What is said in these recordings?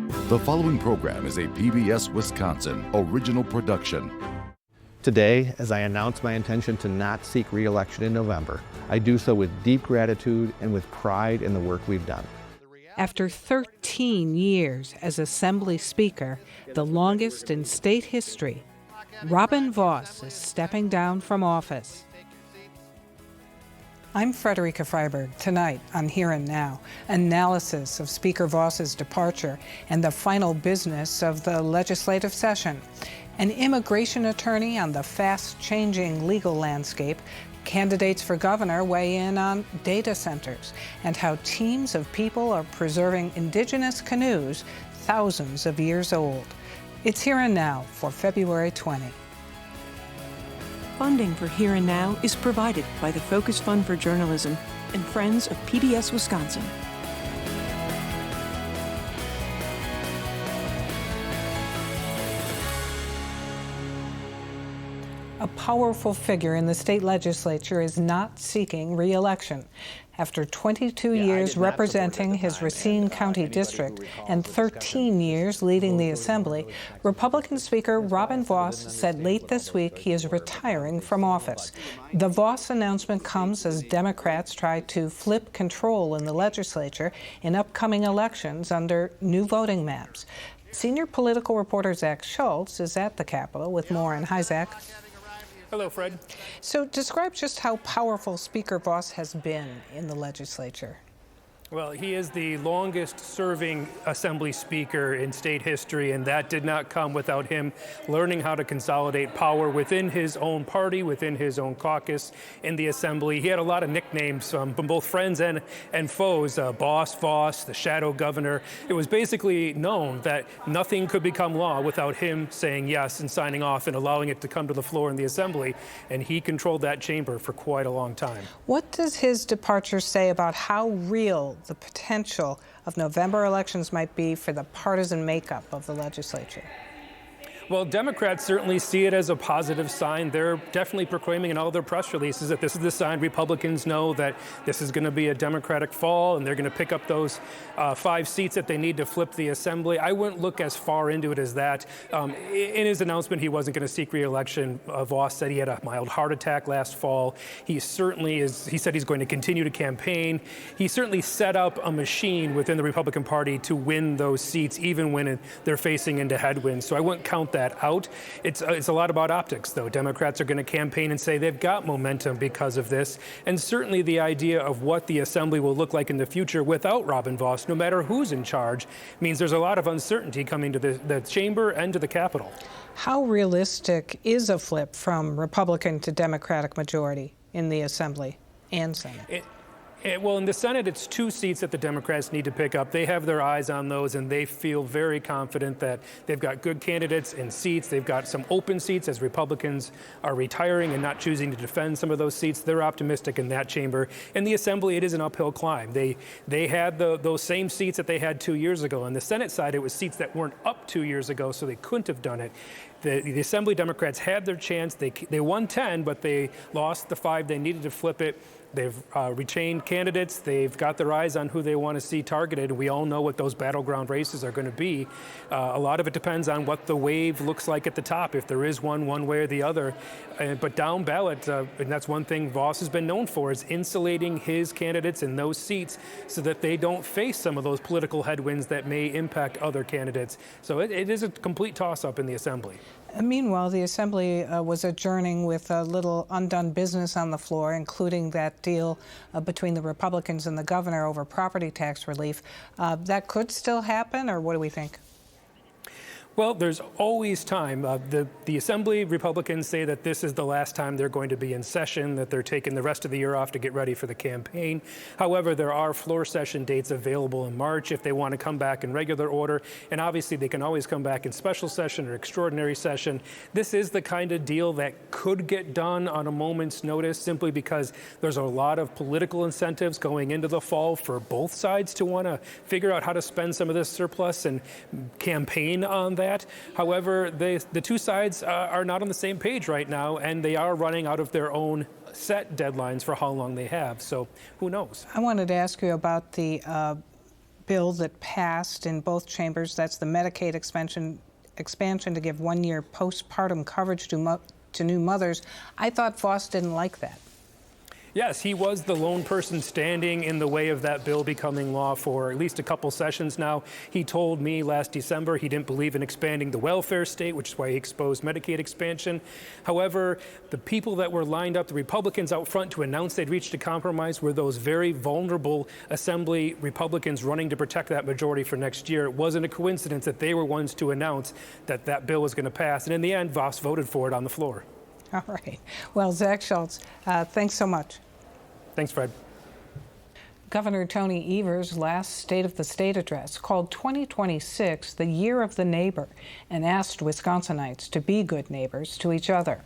The following program is a PBS Wisconsin original production. Today, as I announce my intention to not seek re-election in November, I do so with deep gratitude and with pride in the work we've done. After 13 years as Assembly Speaker, the longest in state history, Robin Vos is stepping down from office. I'm Frederica Freiberg. Tonight on Here and Now, analysis of Speaker Vos's departure and the final business of the legislative session. An immigration attorney on the fast-changing legal landscape, candidates for governor weigh in on data centers, and how teams of people are preserving indigenous canoes thousands of years old. It's Here and Now for February 20. Funding for Here and Now is provided by the Focus Fund for Journalism and Friends of PBS Wisconsin. A powerful figure in the state legislature is not seeking re-election. After 22 years representing his Racine County district and 13 years leading the Assembly, Republican Speaker Robin Vos said late this week he is retiring from office. The Vos announcement comes as Democrats try to flip control in the legislature in upcoming elections under new voting maps. Senior political reporter Zach Schultz is at the Capitol with more. And hi, Zach. Hello, Fred. So describe just how powerful Speaker Vos has been in the legislature. Well, he is the longest-serving Assembly Speaker in state history, and that did not come without him learning how to consolidate power within his own party, within his own caucus in the Assembly. He had a lot of nicknames from both friends and foes, Boss Vos, the Shadow Governor. It was basically known that nothing could become law without him saying yes and signing off and allowing it to come to the floor in the Assembly, and he controlled that chamber for quite a long time. What does his departure say about how real the potential of November elections might be for the partisan makeup of the legislature? Well, Democrats certainly see it as a positive sign. They're definitely proclaiming in all their press releases that this is the sign Republicans know that this is going to be a Democratic fall and they're going to pick up those 5 seats that they need to flip the Assembly. I wouldn't look as far into it as that. In his announcement, he wasn't going to seek re-election. Vos said he had a mild heart attack last fall. He certainly is. He said he's going to continue to campaign. He certainly set up a machine within the Republican Party to win those seats, even when they're facing into headwinds. So I wouldn't count that out. It's a lot about optics, though. Democrats are going to campaign and say they've got momentum because of this. And certainly the idea of what the Assembly will look like in the future without Robin Vos, no matter who's in charge, means there's a lot of uncertainty coming to the chamber and to the Capitol. How realistic is a flip from Republican to Democratic majority in the Assembly and Senate? Well, in the Senate, it's 2 seats that the Democrats need to pick up. They have their eyes on those, and they feel very confident that they've got good candidates in seats. They've got some open seats as Republicans are retiring and not choosing to defend some of those seats. They're optimistic in that chamber. In the Assembly, it is an uphill climb. They had those same seats that they had 2 years ago. On the Senate side, it was seats that weren't up 2 years ago, so they couldn't have done it. The Assembly Democrats had their chance. They won 10, but they lost the 5 they needed to flip it. They've retained candidates. They've got their eyes on who they want to see targeted. We all know what those battleground races are going to be. A lot of it depends on what the wave looks like at the top, if there is one way or the other. But down ballot, and that's one thing Vos has been known for, is insulating his candidates in those seats so that they don't face some of those political headwinds that may impact other candidates. So it is a complete toss-up in the Assembly. Meanwhile, the Assembly was adjourning with a little undone business on the floor, including that deal between the Republicans and the governor over property tax relief. That could still happen, or what do we think? Well, there's always time. The Assembly Republicans say that this is the last time they're going to be in session, that they're taking the rest of the year off to get ready for the campaign. However, there are floor session dates available in March if they want to come back in regular order. And obviously, they can always come back in special session or extraordinary session. This is the kind of deal that could get done on a moment's notice simply because there's a lot of political incentives going into the fall for both sides to want to figure out how to spend some of this surplus and campaign on that. However, the two sides are not on the same page right now, and they are running out of their own set deadlines for how long they have. So who knows? I wanted to ask you about the bill that passed in both chambers. That's the Medicaid expansion to give 1 year postpartum coverage to new mothers. I thought Foss didn't like that. Yes, he was the lone person standing in the way of that bill becoming law for at least a couple sessions now. He told me last December he didn't believe in expanding the welfare state, which is why he exposed Medicaid expansion. However, the people that were lined up, the Republicans out front to announce they'd reached a compromise, were those very vulnerable Assembly Republicans running to protect that majority for next year. It wasn't a coincidence that they were ones to announce that that bill was going to pass. And in the end, Voss voted for it on the floor. All right. Well, Zach Schultz, thanks so much. Thanks, Fred. Governor Tony Evers' last State of the State address called 2026 the year of the neighbor and asked Wisconsinites to be good neighbors to each other.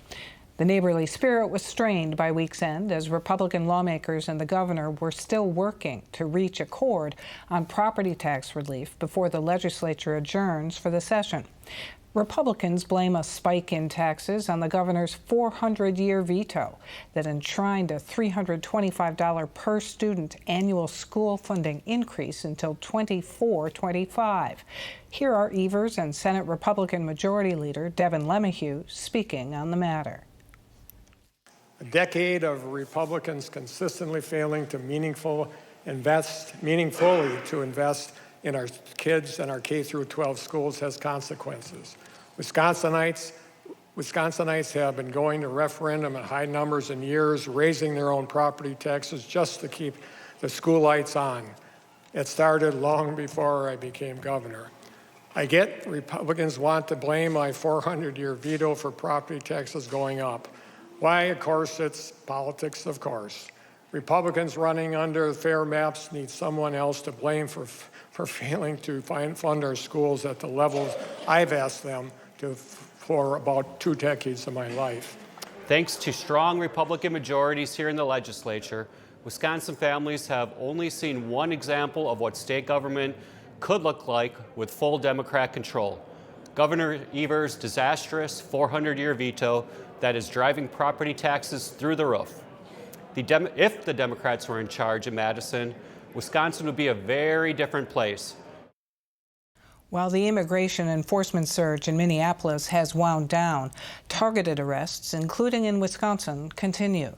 The neighborly spirit was strained by week's end as Republican lawmakers and the governor were still working to reach accord on property tax relief before the legislature adjourns for the session. Republicans blame a spike in taxes on the governor's 400-year veto that enshrined a $325 per student annual school funding increase until 24-25. Here are Evers and Senate Republican Majority Leader Devin LeMahieu speaking on the matter. A decade of Republicans consistently failing to meaningfully invest in our kids and our K-12 schools has consequences. Wisconsinites have been going to referendum in high numbers in years, raising their own property taxes just to keep the school lights on. It started long before I became governor. I get Republicans want to blame my 400-year veto for property taxes going up. Why? Of course, it's politics, of course. Republicans running under fair maps need someone else to blame for failing to fund our schools at the levels I've asked them to for about 2 decades of my life. Thanks to strong Republican majorities here in the legislature, Wisconsin families have only seen one example of what state government could look like with full Democrat control. Governor Evers' disastrous 400-year veto that is driving property taxes through the roof. If the Democrats were in charge in Madison, Wisconsin would be a very different place. While the immigration enforcement surge in Minneapolis has wound down, targeted arrests, including in Wisconsin, continue.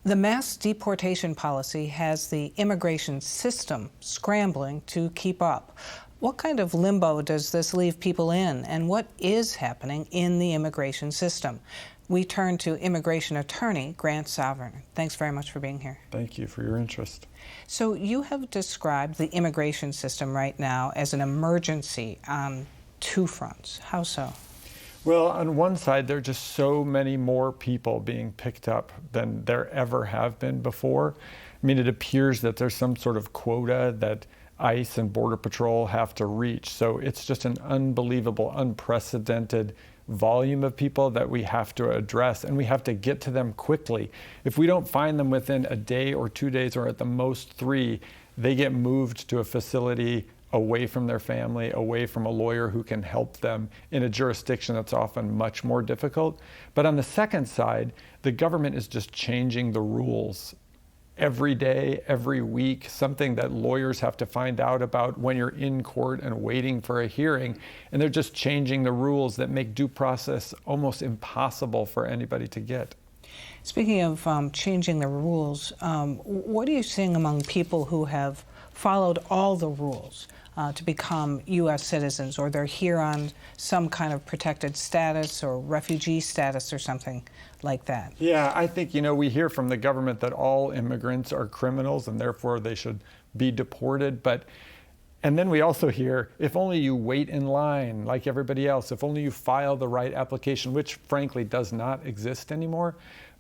The mass deportation policy has the immigration system scrambling to keep up. What kind of limbo does this leave people in, and what is happening in the immigration system? We turn to immigration attorney Grant Sovern. Thanks very much for being here. Thank you for your interest. So you have described the immigration system right now as an emergency on 2 fronts. How so? Well, on one side, there are just so many more people being picked up than there ever have been before. I mean, it appears that there's some sort of quota that ICE and Border Patrol have to reach. So it's just an unbelievable, unprecedented volume of people that we have to address, and we have to get to them quickly. If we don't find them within a day or 2 days, or at the most 3, they get moved to a facility away from their family, away from a lawyer who can help them in a jurisdiction that's often much more difficult. But on the second side, the government is just changing the rules every day, every week, something that lawyers have to find out about when you're in court and waiting for a hearing. And they're just changing the rules that make due process almost impossible for anybody to get. Speaking of changing the rules, what are you seeing among people who have followed all the rules to become U.S. citizens, or they're here on some kind of protected status or refugee status or something like that? Yeah, I think, we hear from the government that all immigrants are criminals and therefore they should be deported. And then we also hear, if only you wait in line like everybody else, if only you file the right application, which frankly does not exist anymore.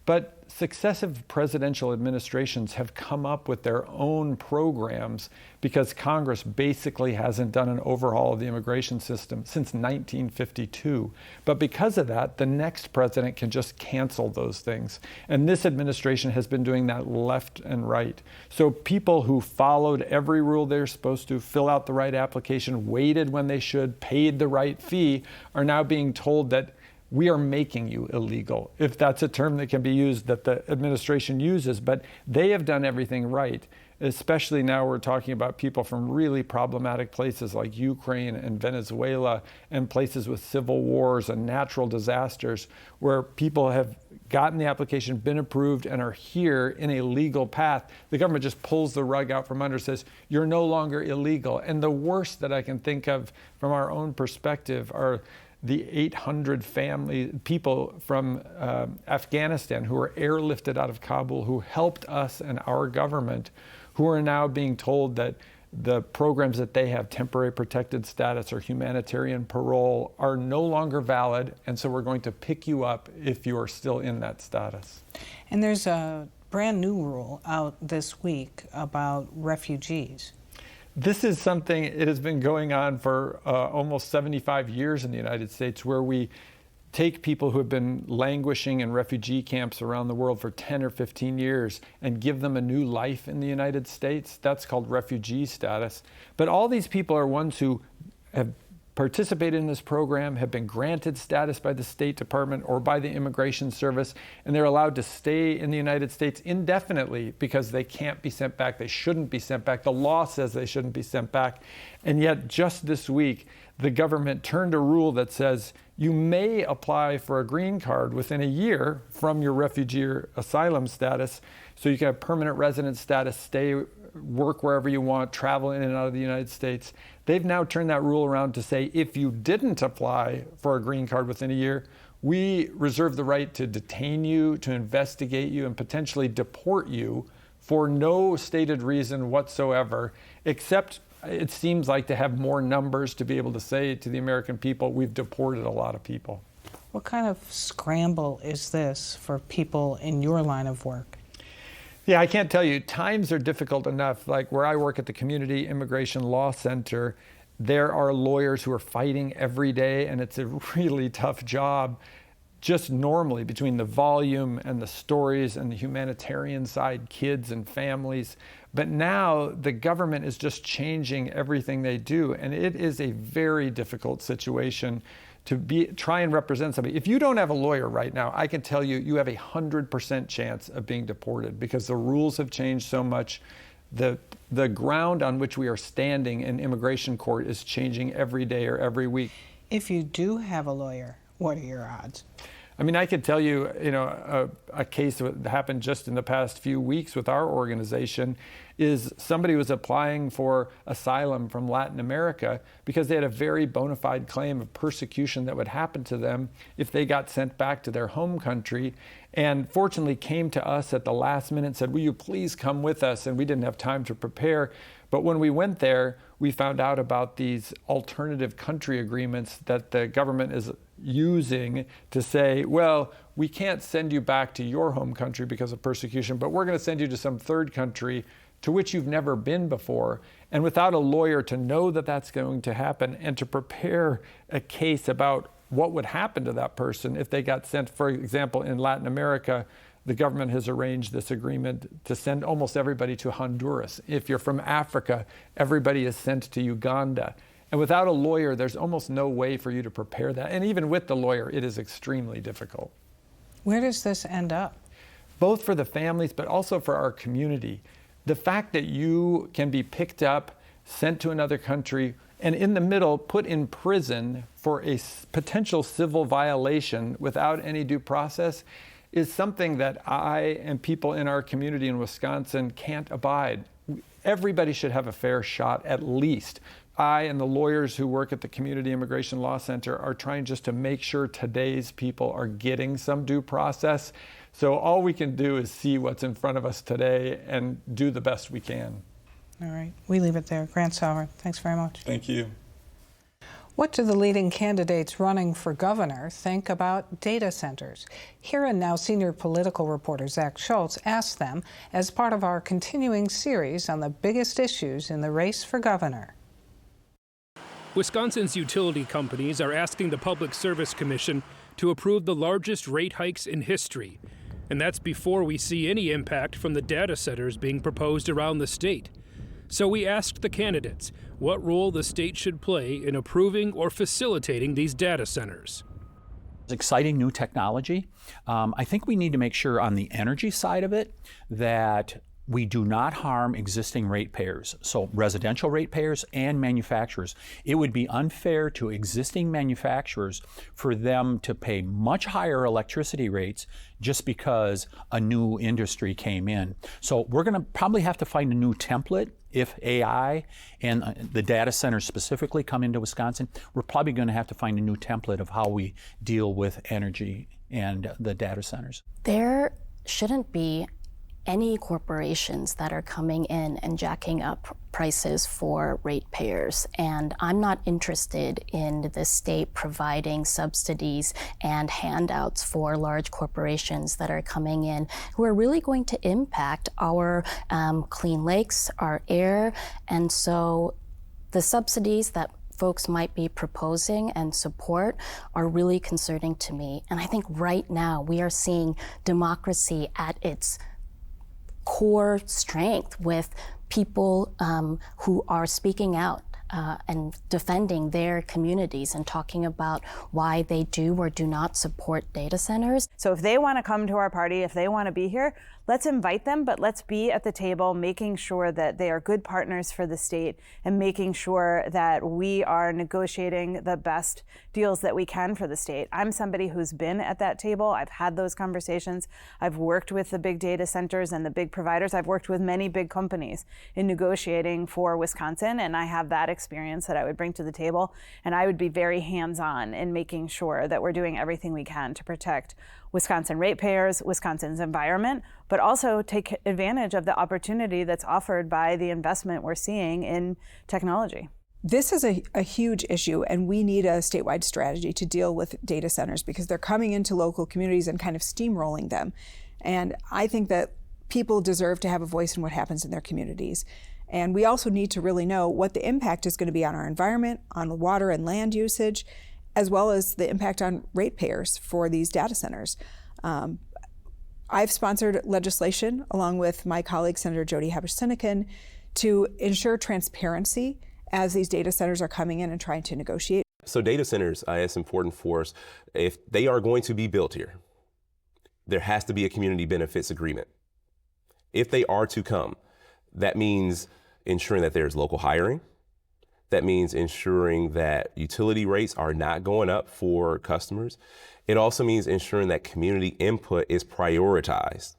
But successive presidential administrations have come up with their own programs because Congress basically hasn't done an overhaul of the immigration system since 1952. But because of that, the next president can just cancel those things. And this administration has been doing that left and right. So people who followed every rule they're supposed to, fill out the right application, waited when they should, paid the right fee, are now being told that we are making you illegal, if that's a term that can be used that the administration uses. But they have done everything right. especially now we're talking about people from really problematic places like Ukraine and Venezuela and places with civil wars and natural disasters where people have gotten the application, been approved, and are here in a legal path. The government just pulls the rug out from under, says, you're no longer illegal. And the worst that I can think of from our own perspective are the 800 people from Afghanistan who were airlifted out of Kabul, who helped us and our government, who are now being told that the programs that they have, temporary protected status or humanitarian parole, are no longer valid, and so we're going to pick you up if you are still in that status. And there's a brand new rule out this week about refugees. This is something, it has been going on for almost 75 years in the United States, where we take people who have been languishing in refugee camps around the world for 10 or 15 years and give them a new life in the United States. That's called refugee status. But all these people are ones who have participated in this program, have been granted status by the State Department or by the Immigration Service, and they're allowed to stay in the United States indefinitely because they can't be sent back. They shouldn't be sent back. The law says they shouldn't be sent back. And yet just this week, the government turned a rule that says you may apply for a green card within a year from your refugee or asylum status, so you can have permanent resident status, stay, work wherever you want, travel in and out of the United States. They've now turned that rule around to say if you didn't apply for a green card within a year, we reserve the right to detain you, to investigate you, and potentially deport you for no stated reason whatsoever, except it seems like to have more numbers to be able to say to the American people, we've deported a lot of people. What kind of scramble is this for people in your line of work? Yeah, I can't tell you. Times are difficult enough. Like where I work at the Community Immigration Law Center, there are lawyers who are fighting every day, and it's a really tough job. Just normally, between the volume and the stories and the humanitarian side, kids and families. But now the government is just changing everything they do, and it is a very difficult situation to try and represent somebody. If you don't have a lawyer right now, I can tell you, you have 100% chance of being deported because the rules have changed so much. The ground on which we are standing in immigration court is changing every day or every week. If you do have a lawyer, what are your odds? I mean, I could tell you, a case that happened just in the past few weeks with our organization is somebody was applying for asylum from Latin America because they had a very bona fide claim of persecution that would happen to them if they got sent back to their home country, and fortunately came to us at the last minute and said, will you please come with us? And we didn't have time to prepare. But when we went there, we found out about these alternative country agreements that the government is using to say, well, we can't send you back to your home country because of persecution, but we're going to send you to some third country to which you've never been before. And without a lawyer to know that that's going to happen and to prepare a case about what would happen to that person if they got sent, for example, in Latin America, the government has arranged this agreement to send almost everybody to Honduras. If you're from Africa, everybody is sent to Uganda. And without a lawyer, there's almost no way for you to prepare that. And even with the lawyer, it is extremely difficult. Where does this end up? Both for the families, but also for our community. The fact that you can be picked up, sent to another country, and in the middle put in prison for a potential civil violation without any due process is something that I and people in our community in Wisconsin can't abide. Everybody should have a fair shot, at least. I and the lawyers who work at the Community Immigration Law Center are trying just to make sure today's people are getting some due process. So all we can do is see what's in front of us today and do the best we can. All right, we leave it there. Grant Sauer, thanks very much. Thank you. What do the leading candidates running for governor think about data centers? Here and Now senior political reporter Zach Schultz asked them as part of our continuing series on the biggest issues in the race for governor. Wisconsin's utility companies are asking the Public Service Commission to approve the largest rate hikes in history. And that's before we see any impact from the data centers being proposed around the state. So we asked the candidates what role the state should play in approving or facilitating these data centers. It's exciting new technology. I think we need to make sure on the energy side of it that we do not harm existing ratepayers, so residential ratepayers and manufacturers. It would be unfair to existing manufacturers for them to pay much higher electricity rates just because a new industry came in. So we're going to probably have to find a new template if AI and the data centers specifically come into Wisconsin. We're probably going to have to find a new template of how we deal with energy and the data centers. There shouldn't be any corporations that are coming in and jacking up prices for ratepayers. And I'm not interested in the state providing subsidies and handouts for large corporations that are coming in who are really going to impact our clean lakes, our air. And so the subsidies that folks might be proposing and support are really concerning to me. And I think right now we are seeing democracy at its core strength with people who are speaking out and defending their communities and talking about why they do or do not support data centers. So if they want to come to our party, if they want to be here, let's invite them, but let's be at the table making sure that they are good partners for the state and making sure that we are negotiating the best deals that we can for the state. I'm somebody who's been at that table. I've had those conversations. I've worked with the big data centers and the big providers. I've worked with many big companies in negotiating for Wisconsin, and I have that experience that I would bring to the table. And I would be very hands-on in making sure that we're doing everything we can to protect Wisconsin ratepayers, Wisconsin's environment, but also take advantage of the opportunity that's offered by the investment we're seeing in technology. This is a huge issue, and we need a statewide strategy to deal with data centers because they're coming into local communities and kind of steamrolling them. And I think that people deserve to have a voice in what happens in their communities. And we also need to really know what the impact is going to be on our environment, on water and land usage, as well as the impact on ratepayers for these data centers. I've sponsored legislation along with my colleague, Senator Jody Habush-Sinekin, to ensure transparency as these data centers are coming in and trying to negotiate. So data centers, it's important for us, if they are going to be built here, there has to be a community benefits agreement. If they are to come, that means ensuring that there's local hiring. That means ensuring that utility rates are not going up for customers. It also means ensuring that community input is prioritized.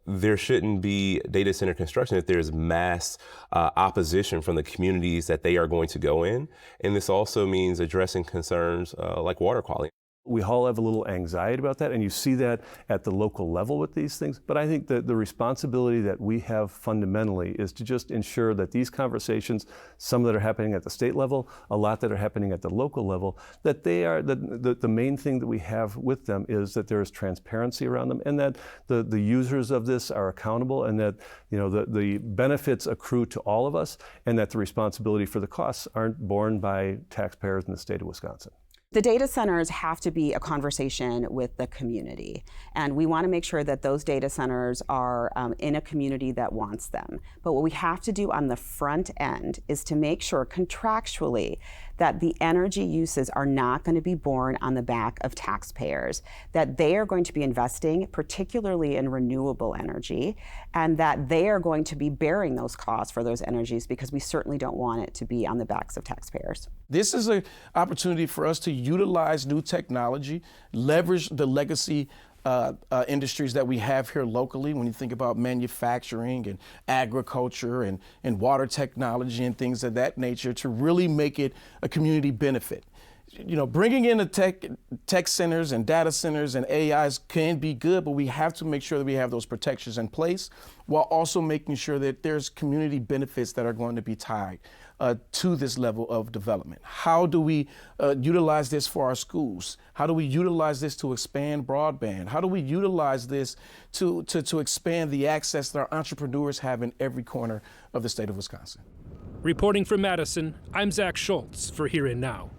There shouldn't be data center construction if there's mass opposition from the communities that they are going to go in. And this also means addressing concerns like water quality. We all have a little anxiety about that, and you see that at the local level with these things. But I think that the responsibility that we have fundamentally is to just ensure that these conversations, some that are happening at the state level, a lot that are happening at the local level, that they are, the main thing that we have with them is that there is transparency around them, and that the users of this are accountable, and that the benefits accrue to all of us, and that the responsibility for the costs aren't borne by taxpayers in the state of Wisconsin. The data centers have to be a conversation with the community, and we want to make sure that those data centers are in a community that wants them. But what we have to do on the front end is to make sure contractually that the energy uses are not going to be borne on the back of taxpayers, that they are going to be investing particularly in renewable energy, and that they are going to be bearing those costs for those energies, because we certainly don't want it to be on the backs of taxpayers. This is an opportunity for us to utilize new technology, leverage the legacy industries that we have here locally. When you think about manufacturing and agriculture and water technology and things of that nature, to really make it a community benefit. Bringing in the tech centers and data centers and AIs can be good, but we have to make sure that we have those protections in place while also making sure that there's community benefits that are going to be tied to this level of development. How do we utilize this for our schools? How do we utilize this to expand broadband? How do we utilize this to expand the access that our entrepreneurs have in every corner of the state of Wisconsin? Reporting from Madison, I'm Zach Schultz for Here and Now.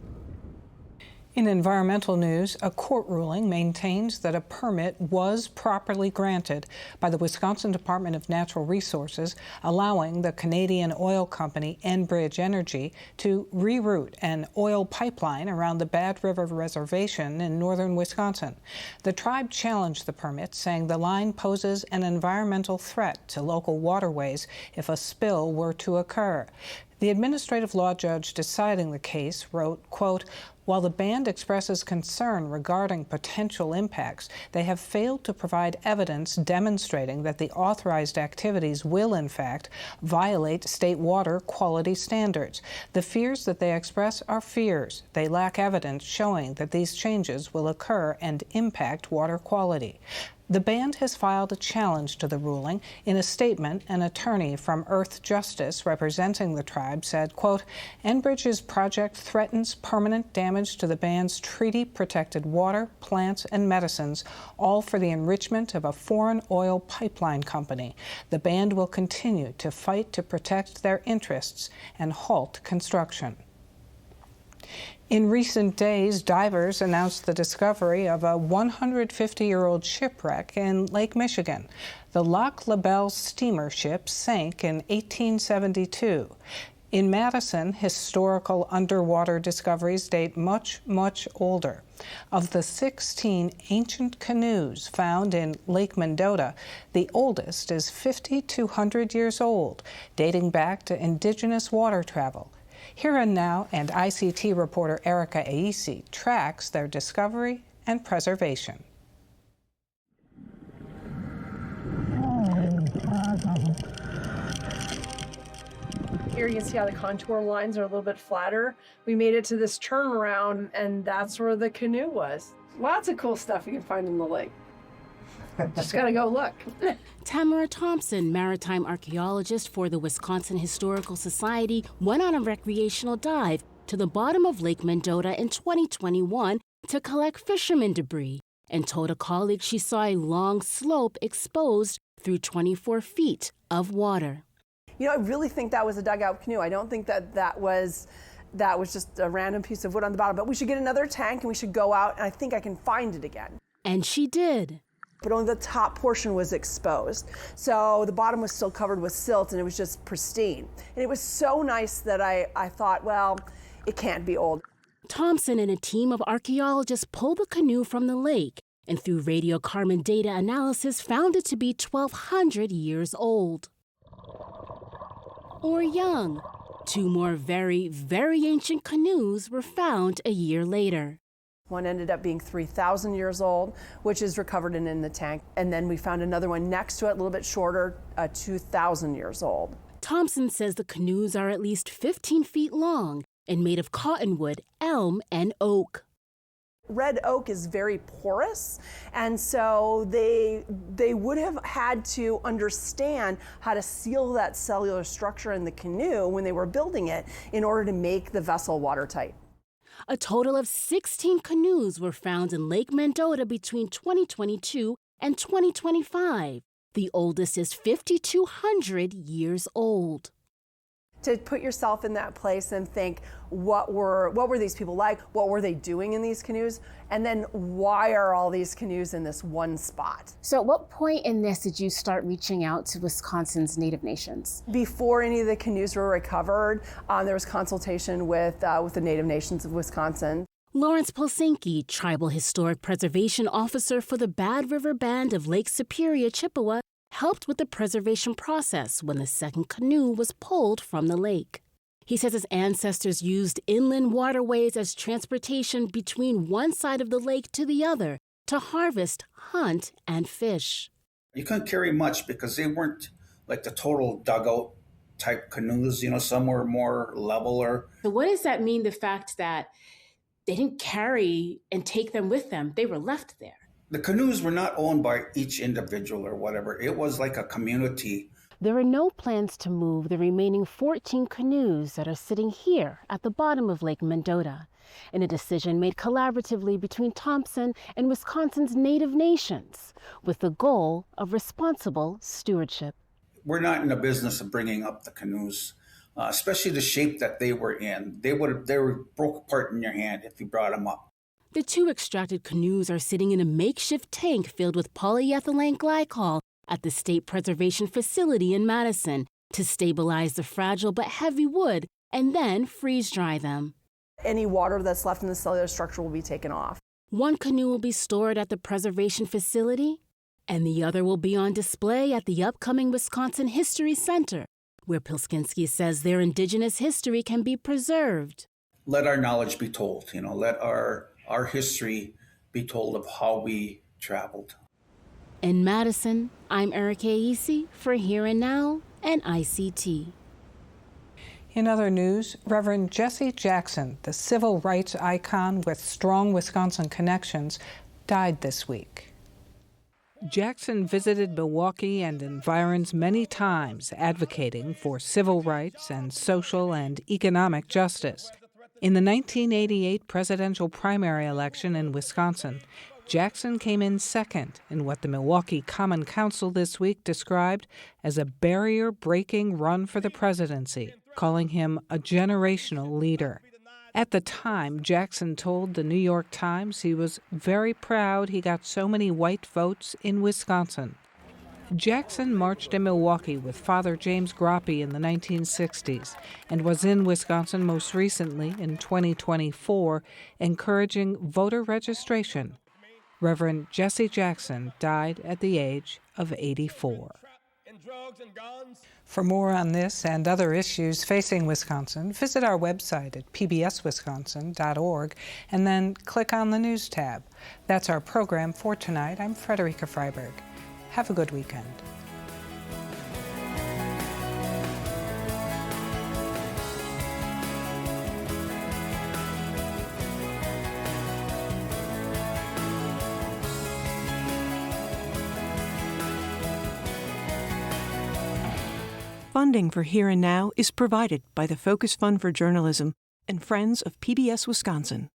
In environmental news, a court ruling maintains that a permit was properly granted by the Wisconsin Department of Natural Resources, allowing the Canadian oil company Enbridge Energy to reroute an oil pipeline around the Bad River Reservation in northern Wisconsin. The tribe challenged the permit, saying the line poses an environmental threat to local waterways if a spill were to occur. The administrative law judge deciding the case wrote, quote, "While the band expresses concern regarding potential impacts, they have failed to provide evidence demonstrating that the authorized activities will, in fact, violate state water quality standards. The fears that they express are fears. They lack evidence showing that these changes will occur and impact water quality." The band has filed a challenge to the ruling. In a statement, an attorney from Earth Justice representing the tribe said, quote, "Enbridge's project threatens permanent damage to the band's treaty-protected water, plants, and medicines, all for the enrichment of a foreign oil pipeline company. The band will continue to fight to protect their interests and halt construction." In recent days, divers announced the discovery of a 150-year-old shipwreck in Lake Michigan. The Lac La Belle steamer ship sank in 1872. In Madison, historical underwater discoveries date much, much older. Of the 16 ancient canoes found in Lake Mendota, the oldest is 5,200 years old, dating back to indigenous water travel. Here and Now and ICT reporter Erica Aisi tracks their discovery and preservation. Here you can see how the contour lines are a little bit flatter. We made it to this turnaround, and that's where the canoe was. Lots of cool stuff you can find in the lake. Just gotta go look. Tamara Thompson, maritime archaeologist for the Wisconsin Historical Society, went on a recreational dive to the bottom of Lake Mendota in 2021 to collect fisherman debris and told a colleague she saw a long slope exposed through 24 feet of water. You know, I really think that was a dugout canoe. I don't think that was just a random piece of wood on the bottom, but we should get another tank and we should go out and I think I can find it again. And she did. But only the top portion was exposed. So the bottom was still covered with silt and it was just pristine. And it was so nice that I thought, well, it can't be old. Thompson and a team of archaeologists pulled the canoe from the lake and through radiocarbon data analysis found it to be 1,200 years old. Or young. Two more very, very ancient canoes were found a year later. One ended up being 3,000 years old, which is recovered and in the tank. And then we found another one next to it, a little bit shorter, 2,000 years old. Thompson says the canoes are at least 15 feet long and made of cottonwood, elm, and oak. Red oak is very porous, and so they would have had to understand how to seal that cellular structure in the canoe when they were building it in order to make the vessel watertight. A total of 16 canoes were found in Lake Mendota between 2022 and 2025. The oldest is 5,200 years old. To put yourself in that place and think, what were these people like? What were they doing in these canoes? And then why are all these canoes in this one spot? So at what point in this did you start reaching out to Wisconsin's Native Nations? Before any of the canoes were recovered, there was consultation with the Native Nations of Wisconsin. Lawrence Polsinki, Tribal Historic Preservation Officer for the Bad River Band of Lake Superior, Chippewa, helped with the preservation process when the second canoe was pulled from the lake. He says his ancestors used inland waterways as transportation between one side of the lake to the other to harvest, hunt, and fish. You couldn't carry much because they weren't like the total dugout type canoes. You know, some were more level. So what does that mean, the fact that they didn't carry and take them with them? They were left there. The canoes were not owned by each individual or whatever. It was like a community. There are no plans to move the remaining 14 canoes that are sitting here at the bottom of Lake Mendota, in a decision made collaboratively between Thompson and Wisconsin's Native Nations, with the goal of responsible stewardship. We're not in the business of bringing up the canoes, especially the shape that they were in. They were broke apart in your hand if you brought them up. The 2 extracted canoes are sitting in a makeshift tank filled with polyethylene glycol at the State Preservation Facility in Madison to stabilize the fragile but heavy wood and then freeze dry them. Any water that's left in the cellular structure will be taken off. One canoe will be stored at the preservation facility, and the other will be on display at the upcoming Wisconsin History Center, where Pilskinski says their indigenous history can be preserved. Let our knowledge be told, let our history be told of how we traveled. In Madison, I'm Erica Isi for Here and Now and ICT. In other news, Reverend Jesse Jackson, the civil rights icon with strong Wisconsin connections, died this week. Jackson visited Milwaukee and environs many times, advocating for civil rights and social and economic justice. In the 1988 presidential primary election in Wisconsin, Jackson came in second in what the Milwaukee Common Council this week described as a barrier-breaking run for the presidency, calling him a generational leader. At the time, Jackson told the New York Times he was very proud he got so many white votes in Wisconsin. Jackson marched in Milwaukee with Father James Groppe in the 1960s and was in Wisconsin most recently in 2024, encouraging voter registration. Reverend Jesse Jackson died at the age of 84. For more on this and other issues facing Wisconsin, visit our website at pbswisconsin.org and then click on the News tab. That's our program for tonight. I'm Frederica Freiberg. Have a good weekend. Funding for Here and Now is provided by the Focus Fund for Journalism and Friends of PBS Wisconsin.